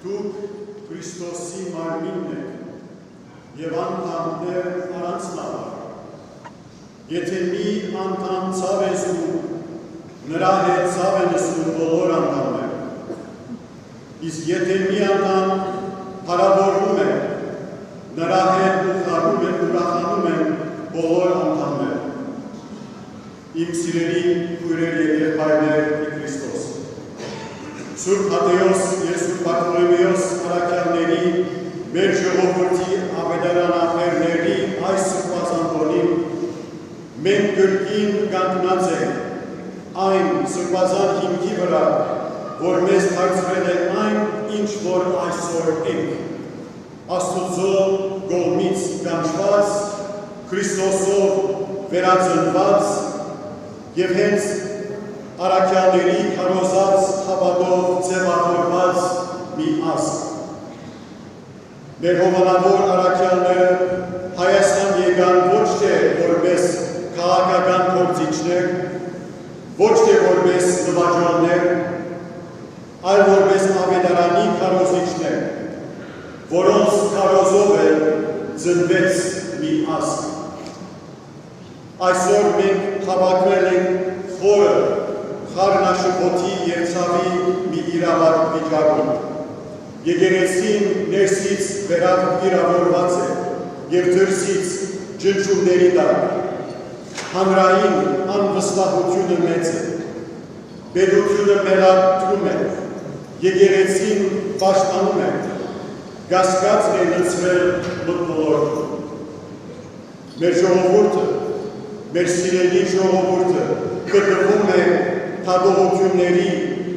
Դուք Քրիստոսի մարմինն եք և անդամներ առանց նավար։ Եթե մի անդամ ցավ է զգում, նրա հետ ցավ են զգում բոլոր անդամները։ Իսկ եթե մի անդամ փառավորվում է, նրա հետ ուրախանում են բոլոր անդամները։ Իմ սիրելի քույրեր և եղբայրներ Քրիստոս։ Սուրբ Հատեոս և Սուրբ Բարթոլոմեոս առաքյալների, մեր ժողովրդի ավետարանախերների այս սրբազան մենք կրկին կանգնած ենք այն սրբազան հիմքի վրա, որ մեզ դարձրել է այն, ինչ որ այսօր ենք։ Աստուծո կողմից կանչված, Քրիստոսով վերածնված և հենց առաքյալների քարոզած հավատով ձևավորված մի ազգ։ Մեր հովանավոր առաքյալները Հայաստան եկան ոչ թե որպես քաղաքական գործիչներ, ոչ թե որպես նվաճողներ, այլ որպես ավետարանի քարոզիչներ, որոնց քարոզով էլ ծնվեց մի ազգ։ Այսօր մենք հավաքվել ենք խորը խառնաշփոթի և ցավի մի իրավիճակում։ Եկեղեցին ներսից վիրավորված է և դրսից ջնջումների տակ։ Հանրային անվստահությունը մեծ է, պետությունը մեղադրում է, եկեղեցին պաշտպանում է, կասկածն է լցրել մթնոլորտում։ Մեր ժողովուրդը, մեր սիրելի ժողովուրդը գտնվում է թագողությունների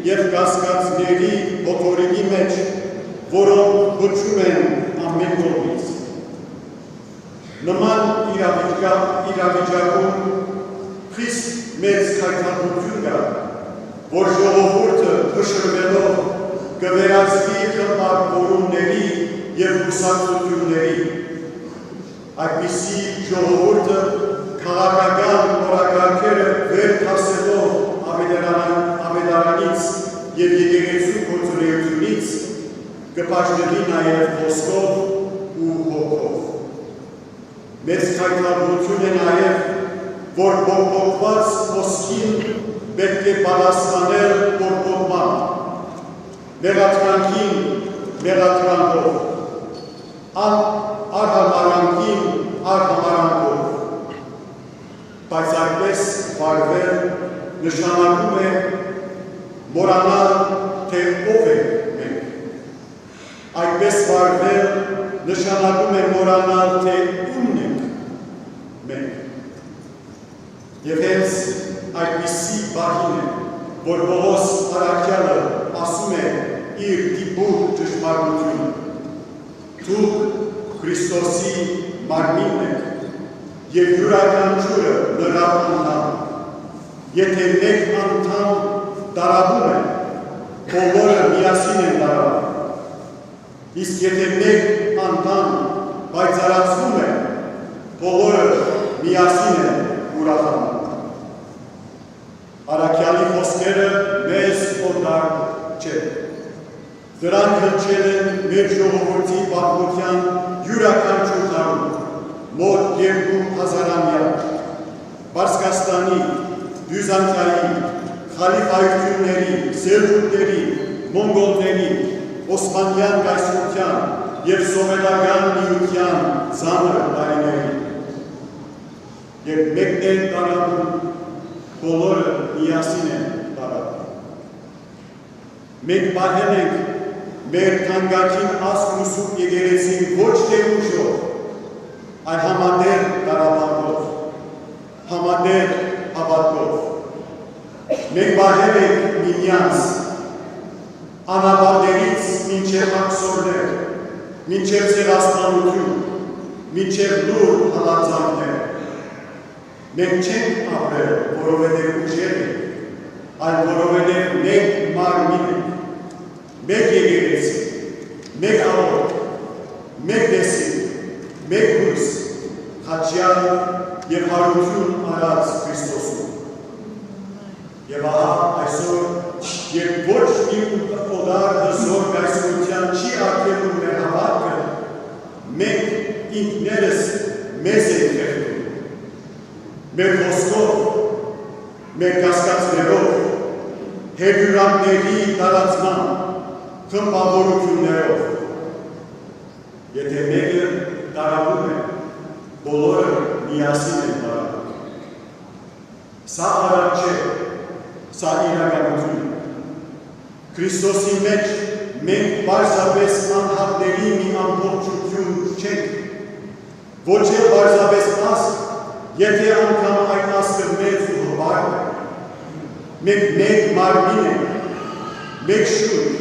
և կասկածների հոտորիկի մեջ, որոնք բուժում են ամեն կողմից։ Նման իրավիճակում խիստ մեծ քայքայություն կա, որ ժողովուրդը փշրվելով կվերածվի խմբավորումների և կուսակցությունների։ Այդպիսի ժողովուրդը քաղաքական օրակարգերը վեր թասելով ավետարանից և եկեղեցու գործունեությունից կպաշտպանի նաև ոսկով ու հոգով։ Մեծ քայքայություն է նաև, որ բողբողված ոսկին պետք է պատասխանել բողբողման, մեղադրանքին մեղադրանքով, արհամարանքին արհամարանքով։ Բայց այդպես վարվել նշանակում է մոռանալ, թե ով ենք մենք։ Այդպես վարվել նշանակում է մոռանալ, թե ումն ենք մենք։ Եվ հենց այդպիսի բախին է, որ Պողոս առաքյալը ասում է իր դիպուկ ճշմարտությունը։ Դուք Քրիստոսի մարմինն եք և յուրաքանչյուրը նրա անդամ։ Եթե մեկ անդամ դարաբում է, բոլորը միասին են դարաբում։ Իսկ եթե մեկ անդամ պայծառացնում է, բոլորը միասին են ուրախանում։ Առաքյալի խոսքերը մեզ օտար չեն։ Դրանք հնչել են մեր ժողովրդի պատմության յուրաքանչյուր տարում, մոտ 2000-ամյա, Պարսկաստանի, Բյուզանդիայի, խալիֆայությունների, սելջուկների, մոնգոլների, օսմանյան կայսրության և սովետական միության ծանր տարիների։ Երբ մեկն է տարապում, բոլորը միասին են տարապում։ Մենք պահել ենք մեր թանկագին ազգն ու սուրբ եկեղեցին ոչ թե ուժով, այլ համատեղ տարապանքով, համատեղ հավատքով։ Մենք պահել ենք միմյանց անապատներից մինչև աքսորներ, մինչև ցեղասպանություն, մինչև լուր հալածանքներ։ Մենք չենք ապրել, որովհետև ուժեղ ենք, այլ որովհետև մեկ մարմին ենք, մեկ եկեղեցի, մեկ աղոտ, մեկ դեսիլ, մեկ հույս, խաչյալ և հարություն արած Քրիստոսում։ Եվ ահա այսօր երբ ոչ մի օդար հզոր գայսրության չի արգելում մեր հավատքը, մենք ինքներս մեզ ենք խեղդում։ Մեր խոսքով, մեր կասկածներով, հերյուրանների տարածման, խմբավորություններով։ Եթե մեկը տարապում է, բոլորը միասին են տարապում։ Սա արար չէ, սա իրականություն է։ Քրիստոսի մեջ մենք պարզապես անհատների մի ամբողջություն չենք, ոչ էլ պարզապես ազգ, եթե անգամ այդ ազգը մեծ ու հպարտ է։ Մենք մեկ մարմին ենք, մեկ շուրջ,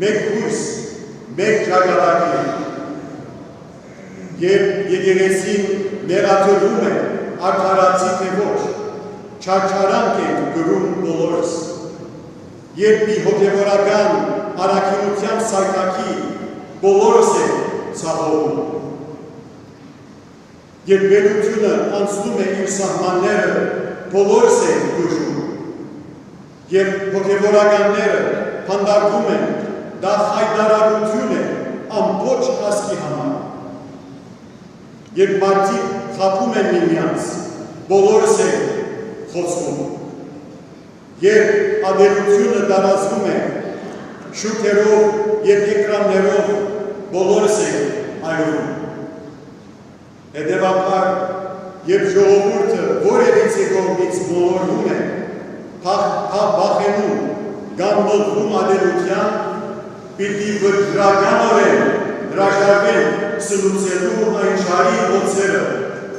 մեկ հույս, մեկ ճակատագիր ենք։ Երբ եկեղեցին մեղադրվում է, արդարացի թե ոչ, չարչարանք ենք գրում բոլորս։ Երբ մի հոգևորական առաքինության սայթաքի բոլորս ենք ցավովում։ Երբ պետությունը անցնում է իր սահմանները, բոլորս ենք դժում։ Երբ հոգևորականները փանդարկվում են, դա խայտարարություն է ամբողջ ազգի համար։ Երբ մարդիկ խաբում են միմյանց, բոլորս ենք խոցվում։ Երբ ադելությունը տարածվում է շուքերով և էկրաններով, բոլորս ենք այրվում։ Հետևաբար, երբ ժողովուրդը որևիցե կողմից մոլորվում է, վախենում կամ մղվում ադելության, պիտի վճռականորեն հրաժարվեն սնուցելու այն շարի օձերը,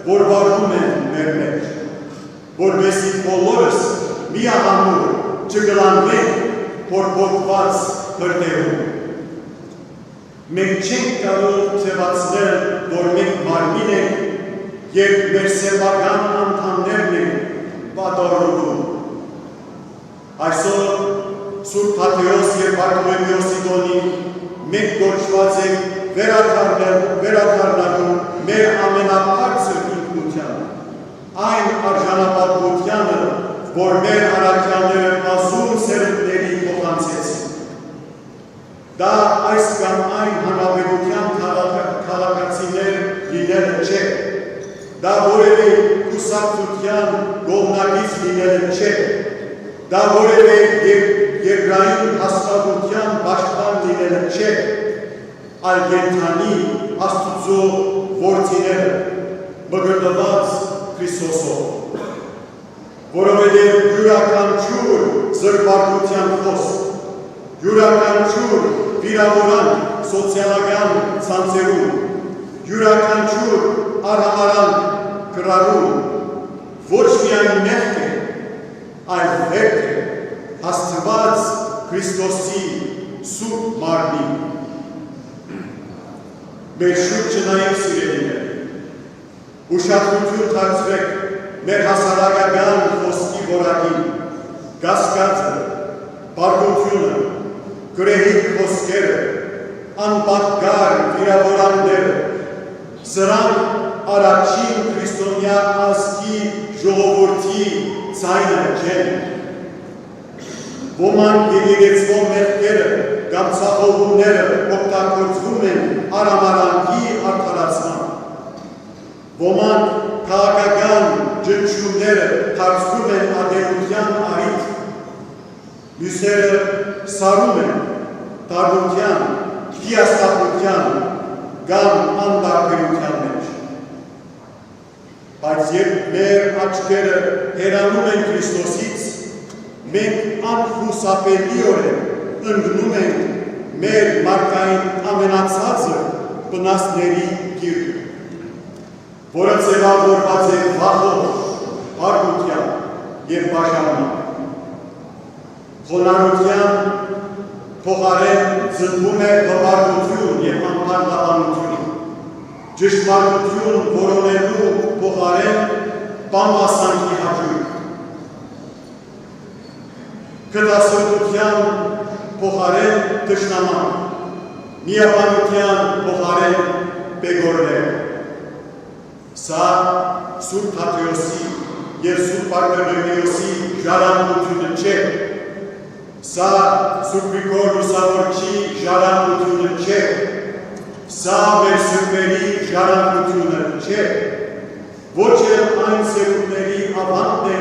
որ վարվում են մեր մեջ, որպեսզի բոլորս միահամուռ չգլանվենք փորփոքված հրդեհում։ Մենք չենք կարող ձևացնել, որ մենք մարմին ենք, երբ մեր սեփական անդամներն են պատառոտում։ Այսօր Սուրբ Թադեոս և Բարթոլոմեոսի տոնին մենք կոչված ենք վերադառնալու մեր ամենաբարձր ինքնությանը, այն արժանապատվությանը, որ մեր առաքյալները ազում սերունդների փոխանցեցին։ Դա այս կամ այն հանրապետության քաղաքացիներ լինելը չէ, դա որևէ կուսակցության կողմնակից լինելը չէ, դա որևէ երկրային հաստատության պաշտպան լինելը չէ, այլ կենդանի Աստուծո որդիները, մգրտված Քրիստոսով։ Որովհետև յուրաքանչյուր զրպարտության խոսք, յուրաքանչյուր վիրավորանք սոցիալական ցանցերում, յուրաքանչյուր արհամարհանք կրառում ոչ միայն մեղք է, այլ վերք է հաստված Քրիստոսի սուրբ մարմին։ Մեր շուրջը նայեք սիրելիներ, ուշադրություն դարձրեք մեր հասարակական խոսքի որակին, կասկածը, բարկությունը, գրեհիկ խոսքերը, անպատկար վիրավորանքները, սրանք առաջին քրիստոնյա ազգի ժողովրդի ձայնը չեն։ Ոմանք եկեղեցվող մեղքերը կամ ցախողումները օգտագործվում են արհամարհանքի արդարացման։ Ոմանք քաղաքական ճնշումները դարձնում են ատելության առիթ, մյուսերը սարում են դառնության, հիասթափության կամ անտարբերության մեջ։ Բայց երբ մեր աչքերը հեռանում են Քրիստոսից, մենք անխուսափելիորեն ընկնում ենք մեր մարդկային ամենացածր վնասների գիրկը, որը ձևավորված է վախով, հարգության և բաժանման։ Խոնարհության փոխարեն զնվում է հպարտություն և անպարտաբանություն, ճշմարտություն որոնելու փոխարեն բամբասանքի հաճույք, քտասրտության փոխարեն թշնաման, միաբանության փոխարեն բեգորներ։ Սա Սուրբ Թադեոսի և Սուրբ Բարթոլոմեոսի ժառանգությունը չէ, Սա Սուրբիկոր լուսավորչի ժառանգությունը չէ, սա մեր սրբերի ժառանգությունը չէ, ոչ էլ այն սերունդների ավանդն է,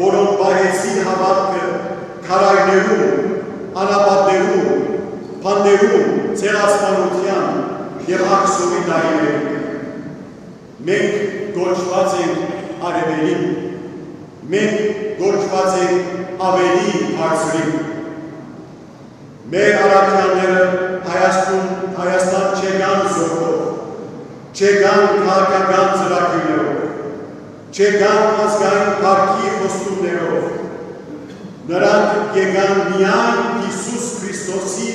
որոնք պահեցին հավատքը քարայրներում, անապատներում, փաններում, ցեղասպանության և աքսորի տարիներում։ Մենք գոչված ենք արևելին, մենք գոչված ենք ավելի բարձրին։ Մեր առաքյալները Հայաստան չեկան զորքով, չեկան քաղաքական ծրագրերով, չեկան ազգային փառքի խոստումներով։ Նրանք եկան միայն Հիսուս Քրիստոսի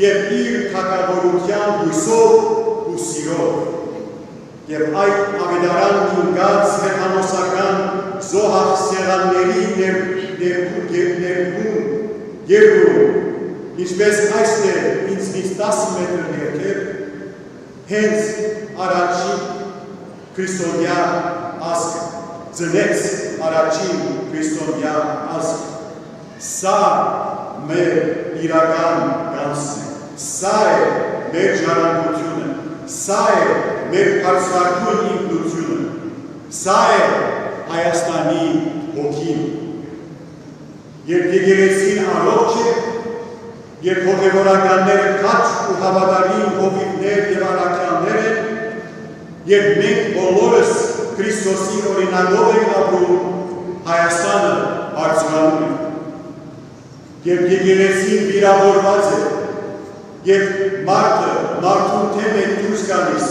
և իր թագավորության հույսով ու սիրով։ Եվ այդ ավետարան ինգած հերհանոսական զոհախ սեղանների ներգում, ինչպես այստեղ ինձնից 10 մետր ներքև, հենց առաջին քրիստոնյա ազգը, ծնեց առաջին քրիստոնյա ազգը։ Սա մեր իրական գանձն է, սա է մեր ժառանգությունը, սա է մեր բարձրագույն ինքնությունը, սա է Հայաստանի հոգին։ Երբ եկեղեցին առողջ է, երբ հոգևորականները քաջ ու հավատարիմ հովիվներ և առաքյալներ են, երբ մենք բոլորս Քրիստոսի օրինակով ենք ապրում, Հայաստանը բարձրանում է։ Երբ եկեղեցին վիրավորված է, երբ մարդը մարդուն թեմ է դուրս գալիս,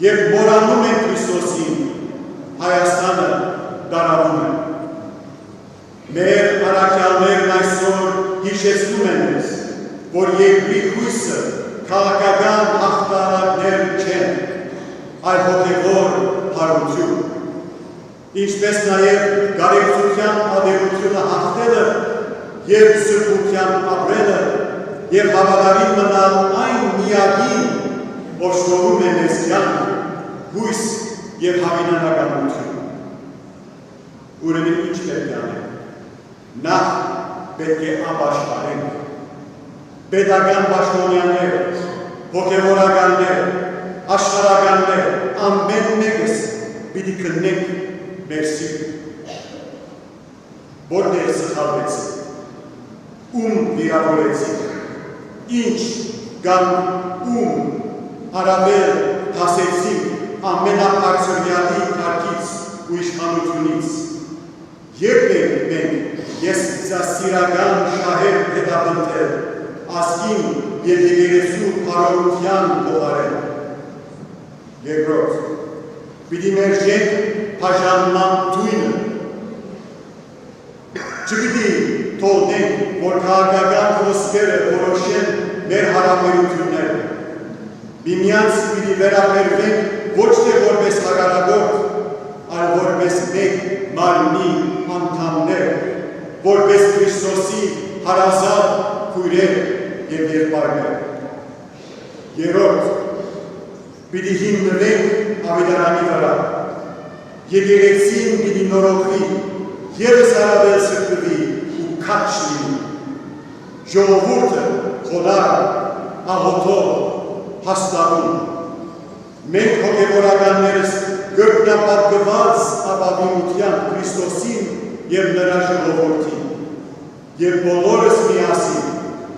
երբ մոռանում են Քրիստոսին, Հայաստանը դարավում է։ Մեր առաքյալներն այսօր հիշեցնում են մեզ, որ երկրի հույսը քաղաքական հաղթանակներ չեն, այլ հոգևոր հարություն, ինչպես նաև գարեկցության ադերությունը հաղթելը և սրբության ապրելը և հավատարիմ մնալ այն միակին, ով շնորհում է մեզ կյանք, հույս և հավանականություն։ Ուրեմն ինչ պետք է անենք։ Նախ պետք է ապաշխարենք։ Պետական պաշտոնյաներ, հոգևորականներ, աշխարհականներ, ամեն մեկս պիտի քննենք մեր սիրտը։ Որտեղ սխալվեցինք, ում վիրավորեցինք, ինչ կամ ում առավել դասեցինք ամենաբարձրյալի կարգից ու իշխանությունից։ Երբ ենք մենք եսասիրական շահեր հետապնդել, ազգին և եկեղեցու փառավորության փոխարեն։ Երկրորդ, պիտի մերժենք բաժանման թույնը։ Չպիտի թողնենք, որ քաղաքական խոսքերը որոշեն մեր հարաբերությունները։ Միմյանց պիտի վերաբերվենք ոչ թե որպես հակառակորդ, այլ որպես մեկ մարմնի անդամներ, որպես Քրիստոսի հարազատ քույրեր և եղբայրներ։ Երրորդ, պիտի հիմնվենք ավետարանի վրա, եկեղեցին պիտի նորոգվի, ևս առավել սրբվի ու քաջ լինի, ժողովուրդը խոնարհ, աղոթող, հաստատուն։ Մենք հոգևորականներս գրկնապատկված ապավինությամբ Քրիստոսին և նրա ժողովրդին, և բոլորս միասին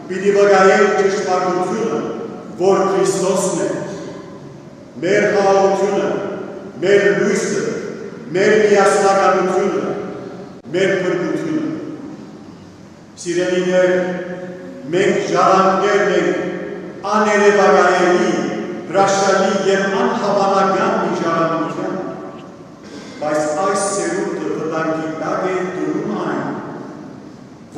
պիտի վկայենք ճշմարտությունը, որ Քրիստոսն է, մեր խաղաղությունը, մեր լույսը, մեր միասնականությունը, մեր փրկությունը։ Սիրելիներ, մենք ժառանգներն ենք աներևակայելի, հրաշալի և անհավանական մի ժառանգության, բայց այս սերունդը վտանգի տակ է դնում այն,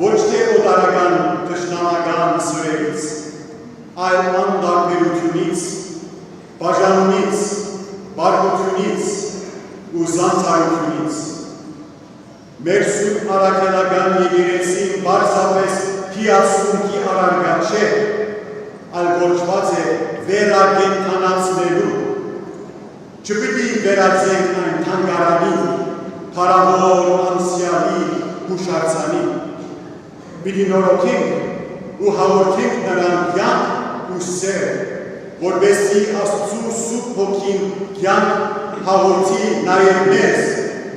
ոչ թե օտարական թշնամական սրերից, այլ անտարբերությունից, բաժանումից, բարկությունից ու զանցարությունից։ Մեր սուրբ առաքելական եկեղեցին պարզապես հիացմունքի առարկա չէ, այլ գործված է վերակենդանացնելու։ Չպիտի վերածենք այն թանգարանի, փառավոր անցյալի հուշարձանի, պիտի նորոգենք ու հաղորդենք նրան կյանք ու սեր, որպեսզի Աստծու Սուրբ Հոգին կյանք հաղորդի նաև մեզ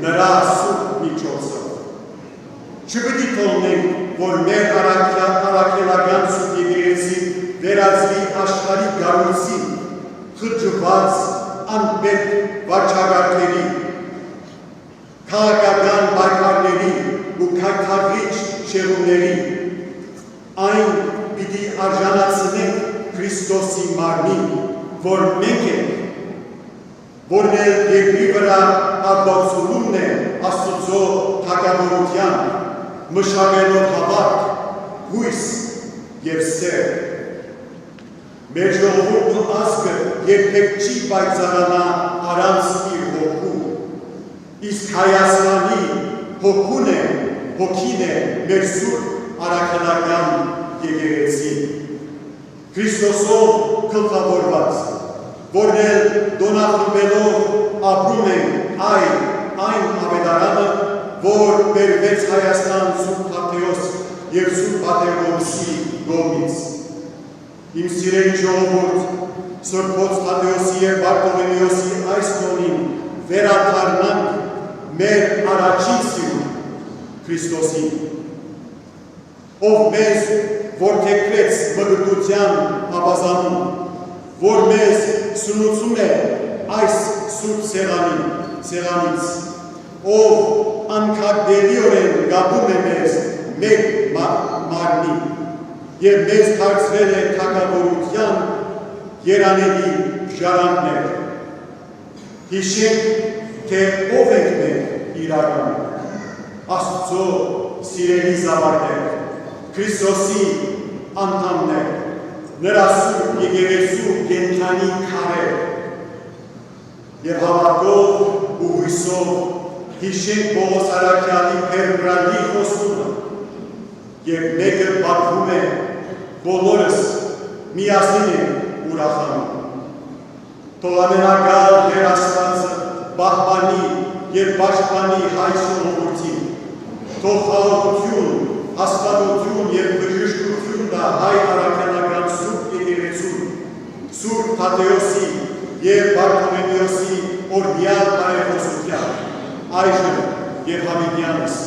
նրա սուրբ միջոցով։ Չպիտի թողնենք, որ մեր առաքելական Սուրբ Եկեղեցին վերածվի աշխարհի գառույցի, խճված անպետք վարչագարտների, քաղաքական պայքարների ու քայքավիչ շեղումների, այն պիտի արժանացնենք Քրիստոսի մարմին, որ մենք ենք, որն էլ երկրի վրա աբացումն է Աստծո թագավորության, մշակելով հավատ, հույս և սեր։ Մեր ժողովուրդն ու ազգը երբեք չի պայծառանա առանց իր հոգու, իսկ Հայաստանի հոգին է մեր սուրբ առաքելական եկեղեցին, Քրիստոսով գլխավորված, որն էլ դոնախմբելով ապրում ենք այն ավետարանը, որ բերվեց Հայաստան Սուրբ Թադեոս և Սուրբ Պատերգոմսի կողմից։ Իմ սիրելի ժողովուրդ, Սուրբ Թադեոսի և Բարտոլոմեոսի այս տոնին վերադառնանք մեր առաջին սիրուն Քրիստոսին, ով մեզ որդեգրեց մգրտության ավազանում, որ մեզ սնուցում է այս սուրբ սեղանից, ով անքակտելիորեն գաբում է մեզ մեկ մարմնի և մեզ դարձրել է թագավորության երանելի ժառանգներ։ Հիշենք, թե ով ենք մենք իրական, Աստծո սիրելի զավակներ, Քրիստոսի անդամներ, նրա սուրբ եկեղեցու կենդանի քարեր, և հավատով ու հույսով հիշենք Պողոս առաքյալի փերբրալի խոստումը, և մեկը պատվում է, բոլորս միասին ենք ուրախանում։ Թող ամենակալ Տեր Աստվածը պահպանի և պաշտպանի հայ ժողովրդին, թող խաղաղություն, հաստատություն և բժշկություն տա հայ առաքելական Սուրբ Եկեղեցուն, Սուրբ Թադեոսի և Բարտոլոմեոսի օրհնյալ բարեխոսության, այժմ և հավիտյանս